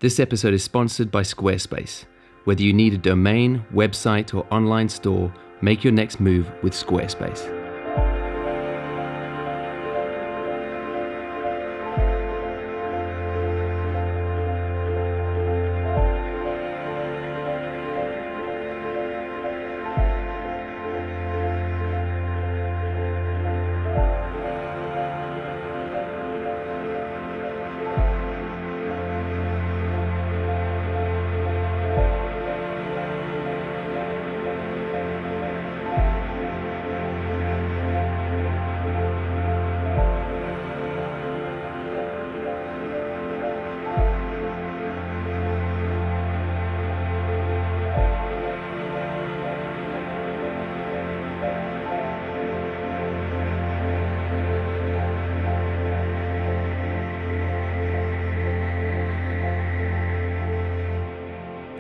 This episode is sponsored by Squarespace. Whether you need a domain, website, or online store, make your next move with Squarespace.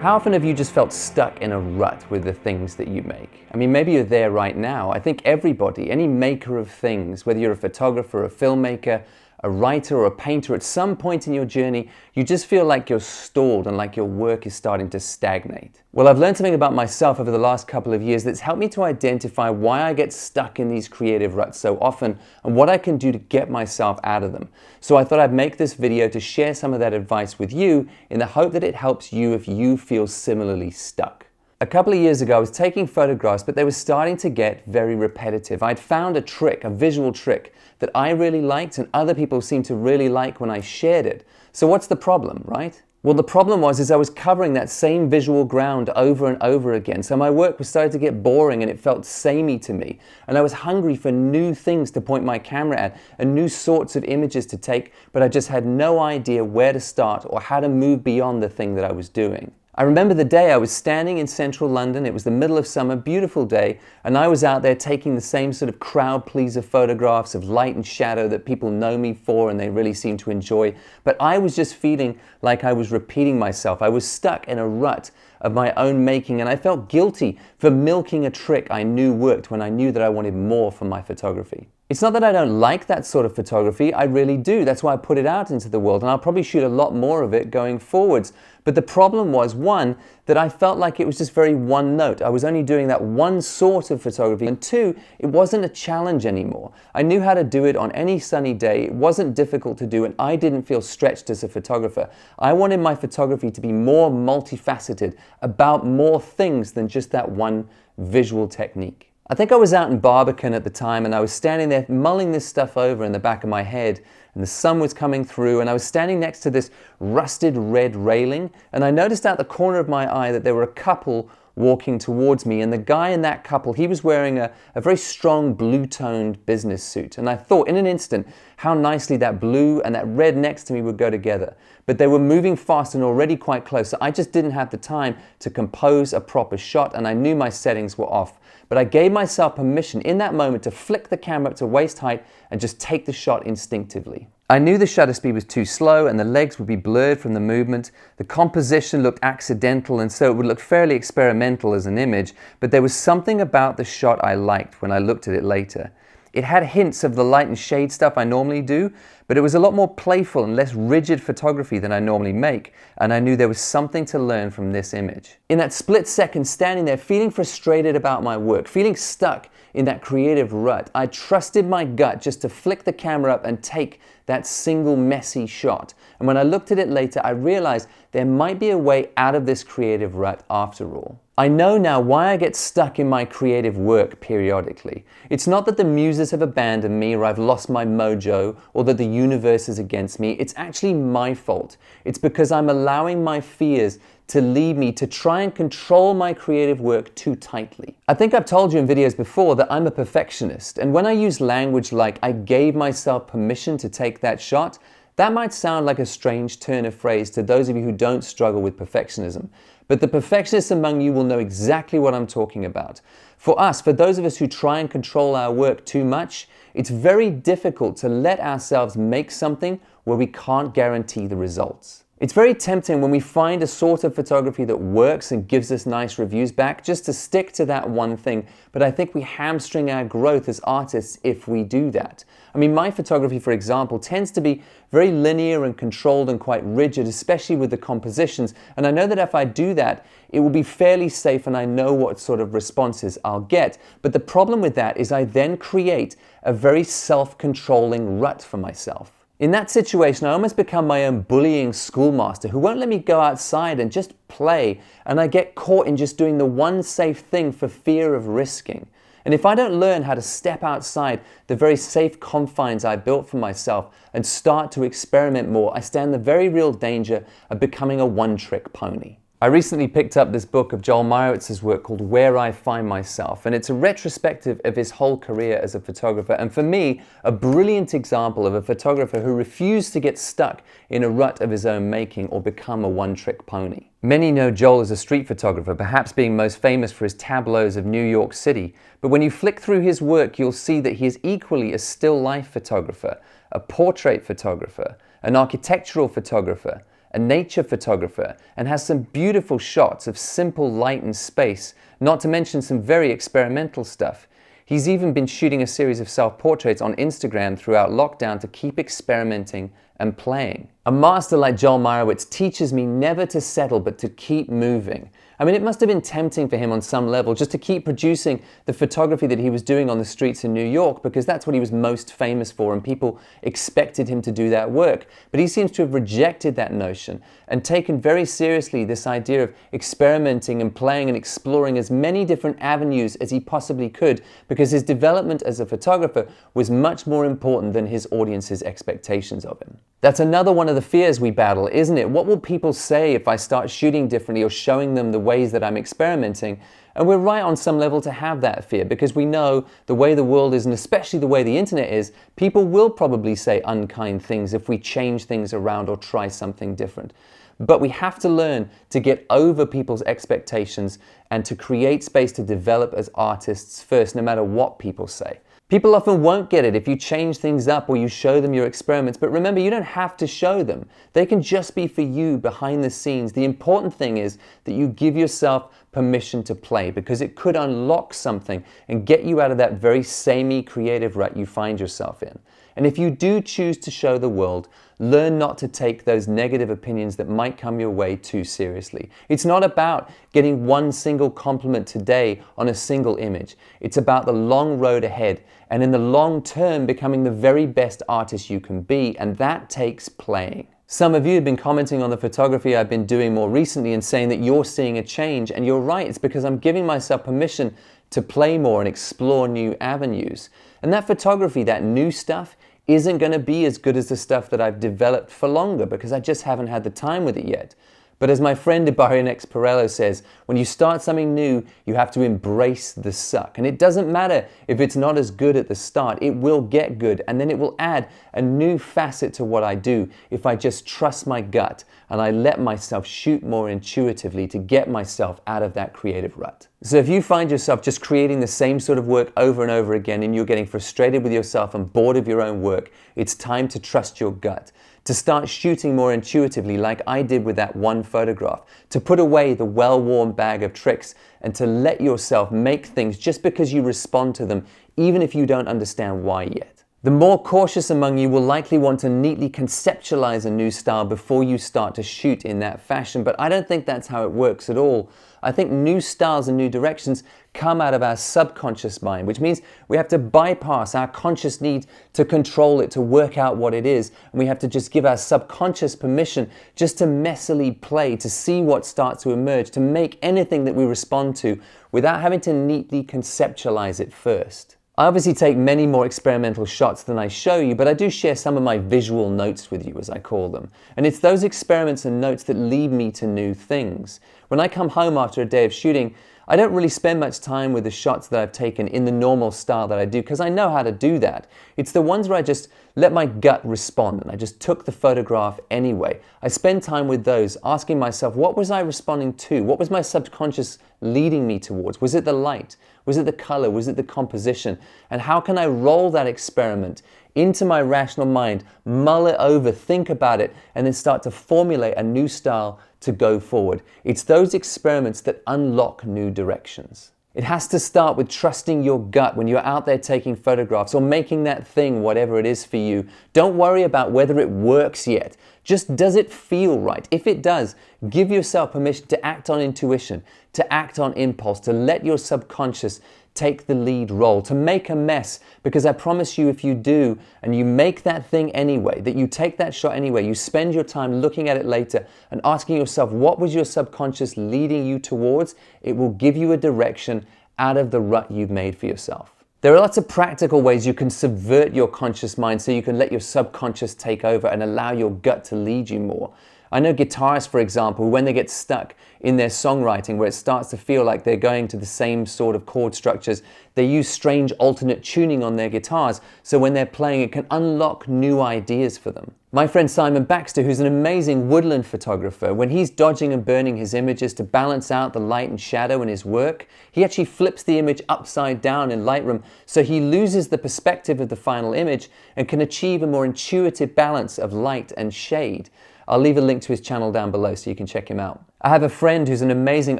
How often have you just felt stuck in a rut with the things that you make? I mean, maybe you're there right now. I think everybody, any maker of things, whether you're a photographer, a filmmaker, a writer or a painter, at some point in your journey, you just feel like you're stalled and like your work is starting to stagnate. Well, I've learned something about myself over the last couple of years that's helped me to identify why I get stuck in these creative ruts so often and what I can do to get myself out of them. So I thought I'd make this video to share some of that advice with you in the hope that it helps you if you feel similarly stuck. A couple of years ago, I was taking photographs, but they were starting to get very repetitive. I'd found a trick, a visual trick, that I really liked and other people seemed to really like when I shared it. So what's the problem, right? Well, the problem was I was covering that same visual ground over and over again. So my work was starting to get boring and it felt samey to me. And I was hungry for new things to point my camera at and new sorts of images to take, but I just had no idea where to start or how to move beyond the thing that I was doing. I remember the day I was standing in central London. It was the middle of summer, beautiful day, and I was out there taking the same sort of crowd pleaser photographs of light and shadow that people know me for and they really seem to enjoy. But I was just feeling like I was repeating myself. I was stuck in a rut of my own making, and I felt guilty for milking a trick I knew worked when I knew that I wanted more from my photography. It's not that I don't like that sort of photography, I really do. That's why I put it out into the world, and I'll probably shoot a lot more of it going forwards. But the problem was, one, that I felt like it was just very one note. I was only doing that one sort of photography. And two, it wasn't a challenge anymore. I knew how to do it on any sunny day. It wasn't difficult to do, and I didn't feel stretched as a photographer. I wanted my photography to be more multifaceted, about more things than just that one visual technique. I think I was out in Barbican at the time and I was standing there mulling this stuff over in the back of my head, and the sun was coming through and I was standing next to this rusted red railing, and I noticed out the corner of my eye that there were a couple walking towards me, and the guy in that couple, he was wearing a very strong blue-toned business suit, and I thought in an instant how nicely that blue and that red next to me would go together. But they were moving fast and already quite close, so I just didn't have the time to compose a proper shot, and I knew my settings were off. But I gave myself permission in that moment to flick the camera up to waist height and just take the shot instinctively. I knew the shutter speed was too slow and the legs would be blurred from the movement. The composition looked accidental, and so it would look fairly experimental as an image, but there was something about the shot I liked when I looked at it later. It had hints of the light and shade stuff I normally do, but it was a lot more playful and less rigid photography than I normally make, and I knew there was something to learn from this image. In that split second, standing there feeling frustrated about my work, feeling stuck in that creative rut, I trusted my gut just to flick the camera up and take that single messy shot. And when I looked at it later, I realized there might be a way out of this creative rut after all. I know now why I get stuck in my creative work periodically. It's not that the muses have abandoned me or I've lost my mojo or that the universe is against me. It's actually my fault. It's because I'm allowing my fears to lead me to try and control my creative work too tightly. I think I've told you in videos before that I'm a perfectionist, and when I use language like I gave myself permission to take that shot, that might sound like a strange turn of phrase to those of you who don't struggle with perfectionism. But the perfectionists among you will know exactly what I'm talking about. For us, for those of us who try and control our work too much, it's very difficult to let ourselves make something where we can't guarantee the results. It's very tempting when we find a sort of photography that works and gives us nice reviews back just to stick to that one thing, but I think we hamstring our growth as artists if we do that. I mean, my photography, for example, tends to be very linear and controlled and quite rigid, especially with the compositions, and I know that if I do that, it will be fairly safe and I know what sort of responses I'll get. But the problem with that is I then create a very self-controlling rut for myself. In that situation, I almost become my own bullying schoolmaster who won't let me go outside and just play, and I get caught in just doing the one safe thing for fear of risking. And if I don't learn how to step outside the very safe confines I built for myself and start to experiment more, I stand the very real danger of becoming a one-trick pony. I recently picked up this book of Joel Meyerowitz's work called Where I Find Myself, and it's a retrospective of his whole career as a photographer, and for me, a brilliant example of a photographer who refused to get stuck in a rut of his own making or become a one-trick pony. Many know Joel as a street photographer, perhaps being most famous for his tableaus of New York City, but when you flick through his work, you'll see that he is equally a still life photographer, a portrait photographer, an architectural photographer, a nature photographer, and has some beautiful shots of simple light and space, not to mention some very experimental stuff. He's even been shooting a series of self-portraits on Instagram throughout lockdown to keep experimenting and playing. A master like Joel Meyerowitz teaches me never to settle but to keep moving. I mean, it must have been tempting for him on some level just to keep producing the photography that he was doing on the streets in New York, because that's what he was most famous for and people expected him to do that work. But he seems to have rejected that notion and taken very seriously this idea of experimenting and playing and exploring as many different avenues as he possibly could, because his development as a photographer was much more important than his audience's expectations of him. That's another one of the fears we battle, isn't it? What will people say if I start shooting differently or showing them the ways that I'm experimenting? And we're right on some level to have that fear, because we know the way the world is, and especially the way the internet is, people will probably say unkind things if we change things around or try something different. But we have to learn to get over people's expectations and to create space to develop as artists first, no matter what people say. People often won't get it if you change things up or you show them your experiments, but remember, you don't have to show them. They can just be for you behind the scenes. The important thing is that you give yourself permission to play, because it could unlock something and get you out of that very samey creative rut you find yourself in. And if you do choose to show the world, learn not to take those negative opinions that might come your way too seriously. It's not about getting one single compliment today on a single image. It's about the long road ahead, and in the long term becoming the very best artist you can be, and that takes playing. Some of you have been commenting on the photography I've been doing more recently and saying that you're seeing a change, and you're right. It's because I'm giving myself permission to play more and explore new avenues. And that photography, that new stuff, isn't going to be as good as the stuff that I've developed for longer, because I just haven't had the time with it yet. But as my friend Ibarionex Perello says, when you start something new, you have to embrace the suck. And it doesn't matter if it's not as good at the start, it will get good, and then it will add a new facet to what I do if I just trust my gut and I let myself shoot more intuitively to get myself out of that creative rut. So if you find yourself just creating the same sort of work over and over again and you're getting frustrated with yourself and bored of your own work, it's time to trust your gut, to start shooting more intuitively like I did with that one photograph, to put away the well-worn bag of tricks and to let yourself make things just because you respond to them, even if you don't understand why yet. The more cautious among you will likely want to neatly conceptualize a new style before you start to shoot in that fashion, but I don't think that's how it works at all. I think new styles and new directions come out of our subconscious mind, which means we have to bypass our conscious need to control it, to work out what it is, and we have to just give our subconscious permission just to messily play, to see what starts to emerge, to make anything that we respond to without having to neatly conceptualize it first. I obviously take many more experimental shots than I show you, but I do share some of my visual notes with you, as I call them. And it's those experiments and notes that lead me to new things. When I come home after a day of shooting, I don't really spend much time with the shots that I've taken in the normal style that I do, because I know how to do that. It's the ones where I just let my gut respond and I just took the photograph anyway. I spend time with those, asking myself, what was I responding to? What was my subconscious leading me towards? Was it the light? Was it the color? Was it the composition? And how can I roll that experiment into my rational mind, mull it over, think about it, and then start to formulate a new style to go forward. It's those experiments that unlock new directions. It has to start with trusting your gut when you're out there taking photographs or making that thing, whatever it is for you. Don't worry about whether it works yet. Just does it feel right? If it does, give yourself permission to act on intuition, to act on impulse, to let your subconscious take the lead role, to make a mess, because I promise you if you do, and you make that thing anyway, that you take that shot anyway, you spend your time looking at it later and asking yourself, what was your subconscious leading you towards? It will give you a direction out of the rut you've made for yourself. There are lots of practical ways you can subvert your conscious mind so you can let your subconscious take over and allow your gut to lead you more. I know guitarists, for example, when they get stuck in their songwriting where it starts to feel like they're going to the same sort of chord structures, they use strange alternate tuning on their guitars, so when they're playing it can unlock new ideas for them. My friend Simon Baxter, who's an amazing woodland photographer, when he's dodging and burning his images to balance out the light and shadow in his work, he actually flips the image upside down in Lightroom so he loses the perspective of the final image and can achieve a more intuitive balance of light and shade. I'll leave a link to his channel down below so you can check him out. I have a friend who's an amazing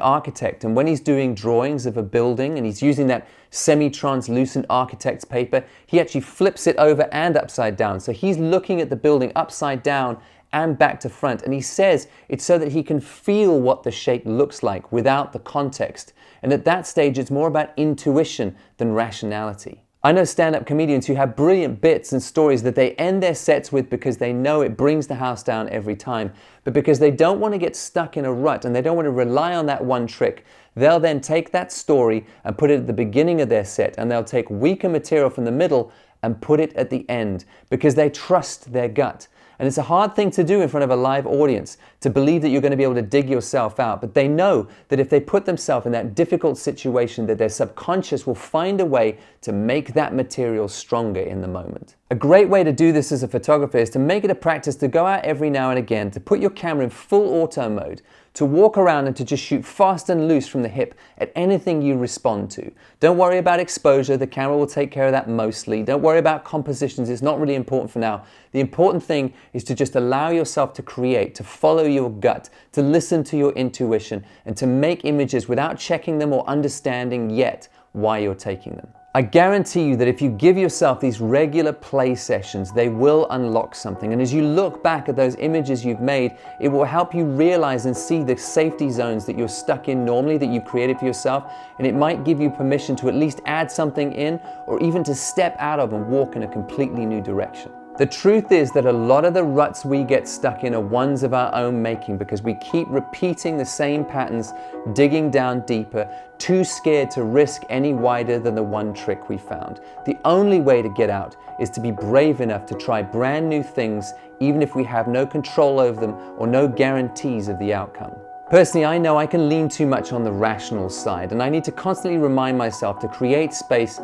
architect, and when he's doing drawings of a building and he's using that semi-translucent architect's paper, he actually flips it over and upside down. So he's looking at the building upside down and back to front, and he says it's so that he can feel what the shape looks like without the context. And at that stage, it's more about intuition than rationality. I know stand-up comedians who have brilliant bits and stories that they end their sets with because they know it brings the house down every time. But because they don't want to get stuck in a rut and they don't want to rely on that one trick, they'll then take that story and put it at the beginning of their set, and they'll take weaker material from the middle and put it at the end because they trust their gut. And it's a hard thing to do in front of a live audience, to believe that you're going to be able to dig yourself out. But they know that if they put themselves in that difficult situation, that their subconscious will find a way to make that material stronger in the moment. A great way to do this as a photographer is to make it a practice to go out every now and again, to put your camera in full auto mode, to walk around and to just shoot fast and loose from the hip at anything you respond to. Don't worry about exposure, the camera will take care of that mostly. Don't worry about compositions, it's not really important for now. The important thing is to just allow yourself to create, to follow your gut, to listen to your intuition, and to make images without checking them or understanding yet why you're taking them. I guarantee you that if you give yourself these regular play sessions, they will unlock something. And as you look back at those images you've made, it will help you realize and see the safety zones that you're stuck in normally, that you created for yourself. And it might give you permission to at least add something in, or even to step out of and walk in a completely new direction. The truth is that a lot of the ruts we get stuck in are ones of our own making because we keep repeating the same patterns, digging down deeper, too scared to risk any wider than the one trick we found. The only way to get out is to be brave enough to try brand new things, even if we have no control over them or no guarantees of the outcome. Personally, I know I can lean too much on the rational side, and I need to constantly remind myself to create space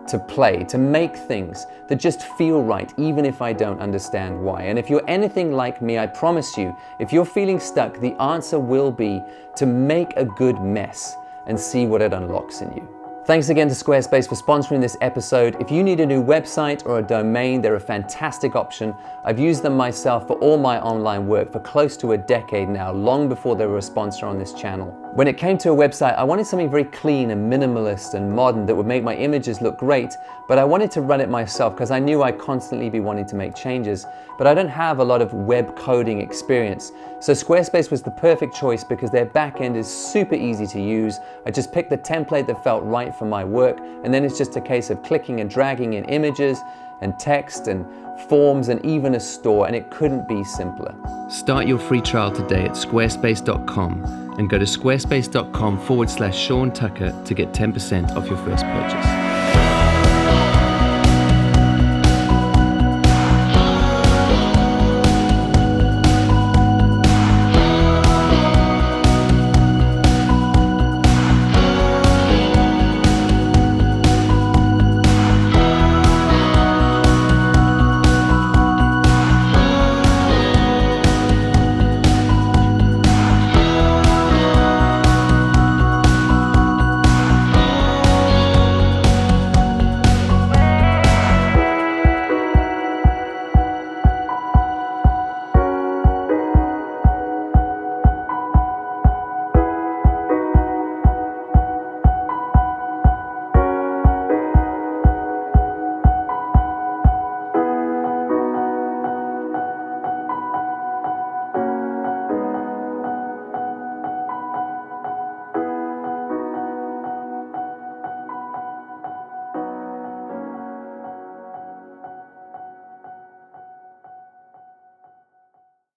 to play, to make things that just feel right, even if I don't understand why. And if you're anything like me, I promise you, if you're feeling stuck, the answer will be to make a good mess and see what it unlocks in you. Thanks again to Squarespace for sponsoring this episode. If you need a new website or a domain, they're a fantastic option. I've used them myself for all my online work for close to a decade now, long before they were a sponsor on this channel. When it came to a website, I wanted something very clean and minimalist and modern that would make my images look great, but I wanted to run it myself because I knew I'd constantly be wanting to make changes, but I don't have a lot of web coding experience. So Squarespace was the perfect choice because their backend is super easy to use. I just picked the template that felt right for my work, and then it's just a case of clicking and dragging in images and text and forms and even a store, and it couldn't be simpler. Start your free trial today at squarespace.com and go to squarespace.com/Sean Tucker to get 10% off your first purchase.